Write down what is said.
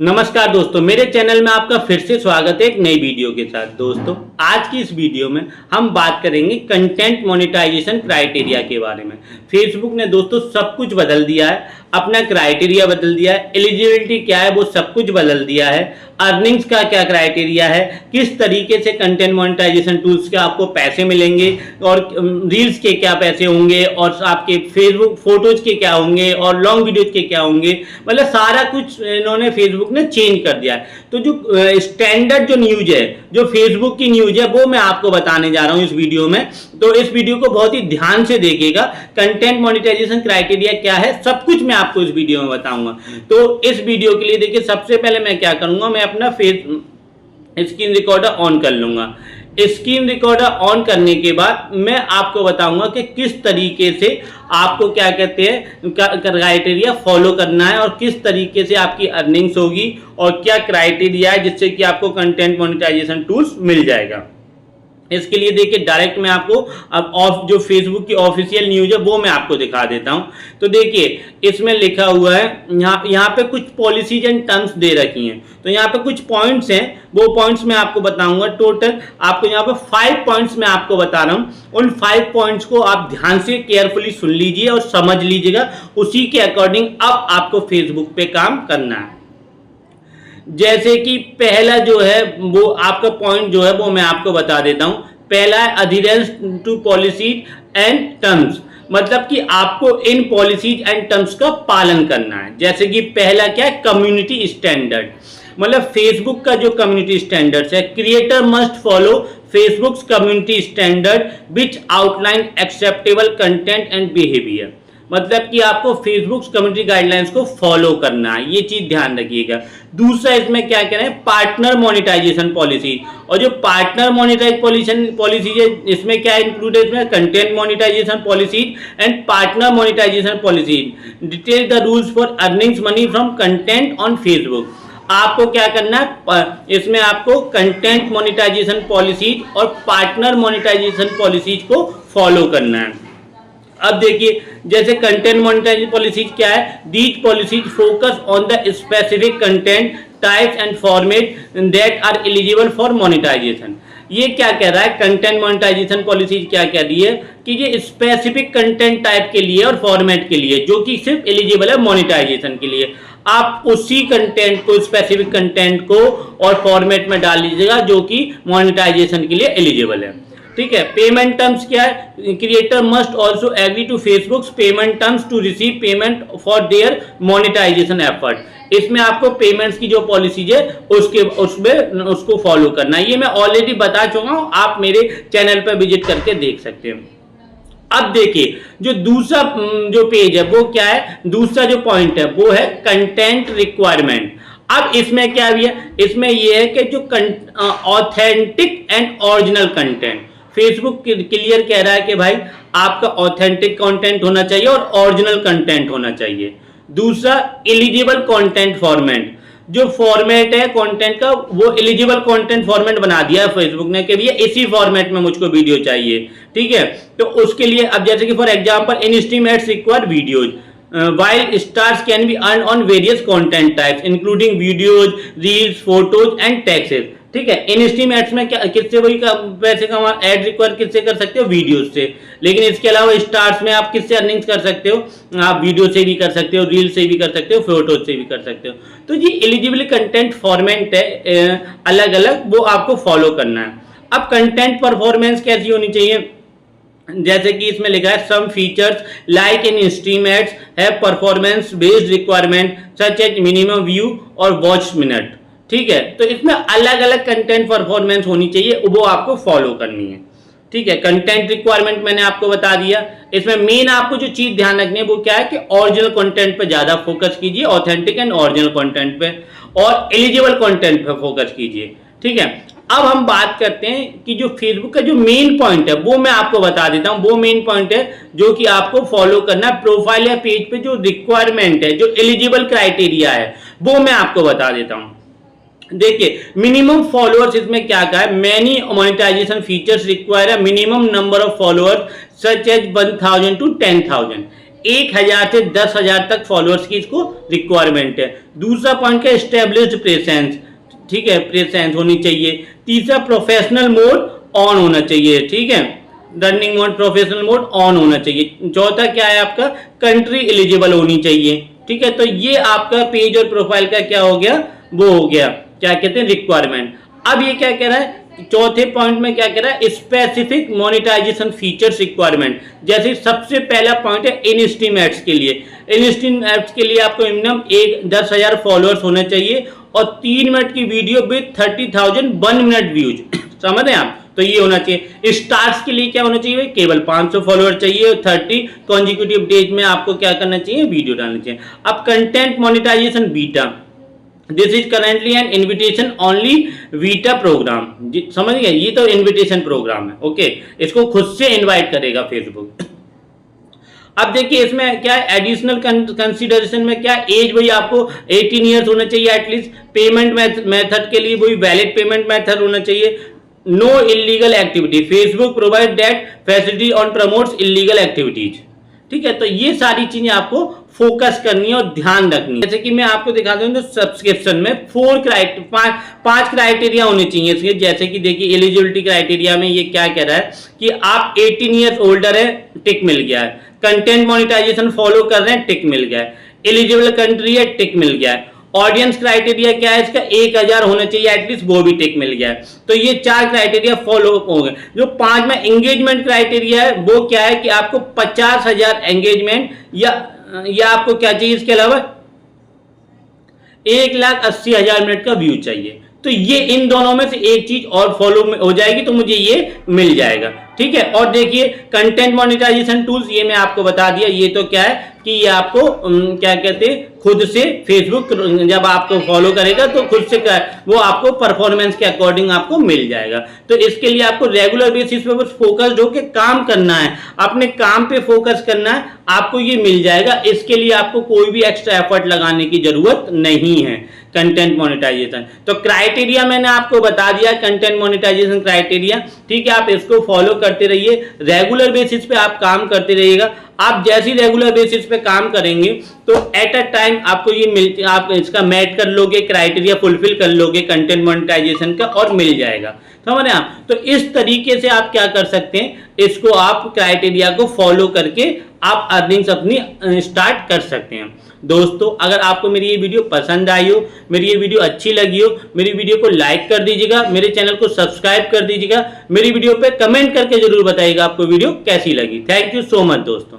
नमस्कार दोस्तों, मेरे चैनल में आपका फिर से स्वागत है एक नई वीडियो के साथ। दोस्तों, आज की इस वीडियो में हम बात करेंगे कंटेंट मोनेटाइजेशन क्राइटेरिया के बारे में। फेसबुक ने दोस्तों सब कुछ बदल दिया है, अपना क्राइटेरिया बदल दिया है, एलिजिबिलिटी क्या है वो सब कुछ बदल दिया है, अर्निंग्स का क्या क्राइटेरिया है, किस तरीके से कंटेंट मोनेटाइजेशन टूल्स के आपको पैसे मिलेंगे और रील्स के क्या पैसे होंगे और आपके फेसबुक फोटोज के क्या होंगे और लॉन्ग वीडियोज के क्या होंगे, मतलब सारा कुछ इन्होंने फेसबुक ने चेंज कर दिया है। तो जो स्टैंडर्ड जो न्यूज है, जो फेसबुक की न्यूज है, वो मैं आपको बताने जा रहा हूं इस वीडियो में। तो इस वीडियो को बहुत ही ध्यान से देखिएगा। कंटेंट मोनेटाइजेशन क्राइटेरिया क्या है सब कुछ मैं आपको इस वीडियो में बताऊंगा। तो इस वीडियो के लिए देखिए, सबसे पहले मैं क्या करूंगा, मैं अपना स्क्रीन रिकॉर्डर ऑन कर लूंगा। स्क्रीन रिकॉर्डर ऑन करने के बाद मैं आपको बताऊंगा कि किस तरीके से आपको क्या कहते हैं क्राइटेरिया फॉलो करना है और किस तरीके से आपकी अर्निंग्स होगी और क्या क्राइटेरिया है जिससे कि आपको कंटेंट मोनेटाइजेशन टूल्स मिल जाएगा। इसके लिए देखिए, डायरेक्ट मैं आपको अब जो फेसबुक की ऑफिशियल न्यूज है वो मैं आपको दिखा देता हूं। तो देखिए, इसमें लिखा हुआ है, यहाँ पे कुछ पॉलिसीज एंड टर्म्स दे रखी हैं। तो यहाँ पे कुछ पॉइंट्स हैं, वो पॉइंट्स मैं आपको बताऊंगा। टोटल आपको यहाँ पे 5 पॉइंट्स मैं आपको बता रहा हूं। उन 5 पॉइंट्स को आप ध्यान से केयरफुली सुन लीजिए और समझ लीजिएगा। उसी के अकॉर्डिंग अब आपको फेसबुक पे काम करना है। जैसे कि पहला जो है वो आपका पॉइंट जो है वो मैं आपको बता देता हूं। पहला है अधीरेंस टू पॉलिसीज एंड टर्म्स, मतलब कि आपको इन पॉलिसीज एंड टर्म्स का पालन करना है। जैसे कि पहला क्या है, कम्युनिटी स्टैंडर्ड, मतलब फेसबुक का जो कम्युनिटी स्टैंडर्ड्स है, creator must follow Facebook community standard which outline acceptable content and behaviour, मतलब कि आपको फेसबुक कम्युनिटी गाइडलाइंस को फॉलो करना है, ये चीज ध्यान रखिएगा। दूसरा इसमें क्या कह रहे हैं, पार्टनर मोनेटाइजेशन पॉलिसी। और जो पार्टनर मोनेटाइजेशन पॉलिसी है, इसमें क्या इंक्लूड है, इसमें content monetization policy and partner monetization policy detail the rules for earnings money from content on Facebook. आपको क्या करना है, इसमें आपको कंटेंट मोनेटाइजेशन पॉलिसीज और पार्टनर मोनेटाइजेशन पॉलिसीज को फॉलो करना है। अब देखिए, जैसे कंटेंट मोनेटाइजेशन पॉलिसीज क्या है, these policies focus on the specific content types and format that are eligible for monetization. ये क्या कह रहा है, कंटेंट मोनेटाइजेशन पॉलिसीज क्या कह रही है कि ये स्पेसिफिक कंटेंट टाइप के लिए और फॉर्मेट के लिए जो कि सिर्फ एलिजिबल है मोनेटाइजेशन के लिए, आप उसी कंटेंट को, स्पेसिफिक कंटेंट को और फॉर्मेट में डाल लीजिएगा जो कि मोनेटाइजेशन के लिए एलिजिबल है। ठीक है। पेमेंट टर्म्स क्या है, creator must also agree to Facebook payment terms to receive payment for their monetization effort. इसमें आपको पेमेंट्स की जो पॉलिसीज है उसको फॉलो करना है। ये मैं ऑलरेडी बता चुका हूं, आप मेरे चैनल पर विजिट करके देख सकते हैं। अब देखिए, जो दूसरा जो पेज है वो क्या है, दूसरा जो पॉइंट है वो है कंटेंट रिक्वायरमेंट। अब इसमें क्या है, इसमें यह है कि जो authentic and original content, Facebook clear कह रहा है कि भाई आपका ऑथेंटिक कंटेंट होना चाहिए और ओरिजिनल कंटेंट होना चाहिए। दूसरा, एलिजिबल कंटेंट फॉर्मेट, जो फॉर्मेट है कंटेंट का वो एलिजिबल कंटेंट फॉर्मेट बना दिया है फेसबुक ने कि भैया इसी फॉर्मेट में मुझको वीडियो चाहिए। ठीक है। तो उसके लिए अब जैसे कि for example, in stream ads require videos while stars can be earned on various content types including videos, reels, photos and texts। ठीक है। इन स्ट्रीम एड्स में क्या किससे वही पैसे कमा, एड रिक्वायर किससे कर सकते हो, वीडियोस से। लेकिन इसके अलावा स्टार्स में आप किससे अर्निंग्स कर सकते हो, आप वीडियो से भी कर सकते हो, रील से भी कर सकते हो, फोटोज से भी कर सकते हो। तो ये एलिजिबल कंटेंट फॉर्मेट है अलग अलग, वो आपको फॉलो करना है। अब कंटेंट परफॉर्मेंस कैसी होनी चाहिए, जैसे कि इसमें लिखा है, some features like in stream ads है performance based requirement such as minimum view और वॉच मिनट। ठीक है। तो इसमें अलग अलग कंटेंट परफॉर्मेंस होनी चाहिए, वो आपको फॉलो करनी है। ठीक है। कंटेंट रिक्वायरमेंट मैंने आपको बता दिया। इसमें मेन आपको जो चीज ध्यान रखनी है वो क्या है कि ओरिजिनल कंटेंट पे ज्यादा फोकस कीजिए, ऑथेंटिक एंड ओरिजिनल कंटेंट पे, और एलिजिबल कंटेंट पे फोकस कीजिए। ठीक है। अब हम बात करते हैं कि जो फेसबुक का जो मेन पॉइंट है वो मैं आपको बता देता हूं। वो मेन पॉइंट है जो कि आपको फॉलो करना है। प्रोफाइल या पेज पे जो रिक्वायरमेंट है, जो एलिजिबल क्राइटेरिया है, वो मैं आपको बता देता हूं। देखिए, मिनिमम फॉलोअर्स इसमें क्या कहा है, many monetization features require a minimum number of followers such as 1000 to 10,000। 1000 से 10,000 तक फॉलोअर्स की इसको रिक्वायरमेंट है। दूसरा पॉइंट का स्टेब्लिश्ड प्रेजेंस, ठीक है, प्रेजेंस होनी चाहिए। तीसरा प्रोफेशनल मोड ऑन होना चाहिए, ठीक है, running mode professional mode on होना चाहिए। चौथा क्या है आपका, कंट्री एलिजिबल होनी चाहिए, ठीक है। तो ये आपका पेज और प्रोफाइल का क्या हो गया, वो हो गया क्या कहते हैं रिक्वायरमेंट। अब ये क्या कह रहा है, चौथे पॉइंट में क्या कह रहा है, स्पेसिफिक मोनेटाइजेशन फीचर्स रिक्वायरमेंट। जैसे सबसे पहला पॉइंट है इनस्ट्रीम एड्स के लिए। इनस्ट्रीम एड्स के लिए आपको मिनिमम 10,000 फॉलोअर्स होने चाहिए और 3 मिनट की वीडियो विद 30,000 1 मिनट व्यूज, समझ रहे हैं आप। तो ये होना चाहिए। स्टार्स के लिए क्या होना चाहिए, केवल 500 फॉलोअर चाहिए और 30 कॉन्जिक्यूटिव डेज में आपको क्या करना चाहिए, वीडियो डालना चाहिए। अब content monetization beta, this is currently an invitation only beta program, समझ गए, ये तो इन्विटेशन प्रोग्राम है, ओके, इसको खुद से इनवाइट करेगा फेसबुक। अब देखिए इसमें क्या है, एडिशनल कंसीडरेशन में क्या, एज वही आपको 18 ईयर्स होना चाहिए एटलीस्ट। पेमेंट मेथड के लिए वही वैलिड पेमेंट मेथड होना चाहिए। No illegal activity, Facebook provide that facility on promotes illegal activities, ठीक है। तो ये सारी चीजें आपको फोकस करनी है और ध्यान रखनी है। जैसे कि मैं आपको दिखाता हूँ, तो सब्सक्रिप्शन में 5 क्राइटेरिया होने चाहिए इसके। जैसे कि देखिए एलिजिबिलिटी क्राइटेरिया में ये क्या कह रहा है कि आप 18 ईयर्स ओल्डर है, टिक मिल गया है। कंटेंट मोनेटाइजेशन फॉलो कर रहे हैं, टिक मिल गया है। एलिजिबल कंट्री है, टिक मिल गया है। ऑडियंस क्राइटेरिया क्या है इसका, 1000 होना चाहिए एटलीस्ट, वो भी टिक मिल गया है। तो ये 4 क्राइटेरिया फॉलो हो गए। जो 5 में एंगेजमेंट क्राइटेरिया है वो क्या है कि आपको 50,000 एंगेजमेंट या आपको क्या चाहिए, इसके अलावा 1,80,000 मिनट का व्यू चाहिए। तो ये इन दोनों में से एक चीज और फॉलो हो जाएगी तो मुझे ये मिल जाएगा, ठीक है। और देखिए कंटेंट मोनेटाइजेशन टूल्स, ये मैं आपको बता दिया। ये तो क्या है कि ये आपको क्या कहते हैं, खुद से फेसबुक जब आपको फॉलो करेगा तो खुद से वो आपको परफॉर्मेंस के अकॉर्डिंग आपको मिल जाएगा। तो इसके लिए आपको रेगुलर बेसिस पे बस फोकस्ड होकर काम करना है, अपने काम पे फोकस करना है, आपको ये मिल जाएगा। इसके लिए आपको कोई भी एक्स्ट्रा एफर्ट लगाने की जरूरत नहीं है। कंटेंट मोनेटाइजेशन तो क्राइटेरिया मैंने आपको बता दिया, कंटेंट मोनेटाइजेशन क्राइटेरिया, ठीक है। आप इसको फॉलो करते रहिए, रेगुलर बेसिस पे आप काम करते रहिएगा। आप जैसी रेगुलर बेसिस पे काम करेंगे तो एट अ टाइम आपको ये मिल, आप इसका मैच कर लोगे, क्राइटेरिया फुलफिल कर लोगे कंटेंट मोनेटाइजेशन का और मिल जाएगा, समझ रहे हैं आप। तो इस तरीके से आप क्या कर सकते हैं, इसको आप क्राइटेरिया को फॉलो करके आप अर्निंग्स अपनी स्टार्ट कर सकते हैं। दोस्तों अगर आपको मेरी ये वीडियो पसंद आई हो, मेरी ये वीडियो अच्छी लगी हो, मेरी वीडियो को लाइक कर दीजिएगा, मेरे चैनल को सब्सक्राइब कर दीजिएगा, मेरी वीडियो पे कमेंट करके जरूर बताइएगा आपको वीडियो कैसी लगी। थैंक यू सो मच दोस्तों।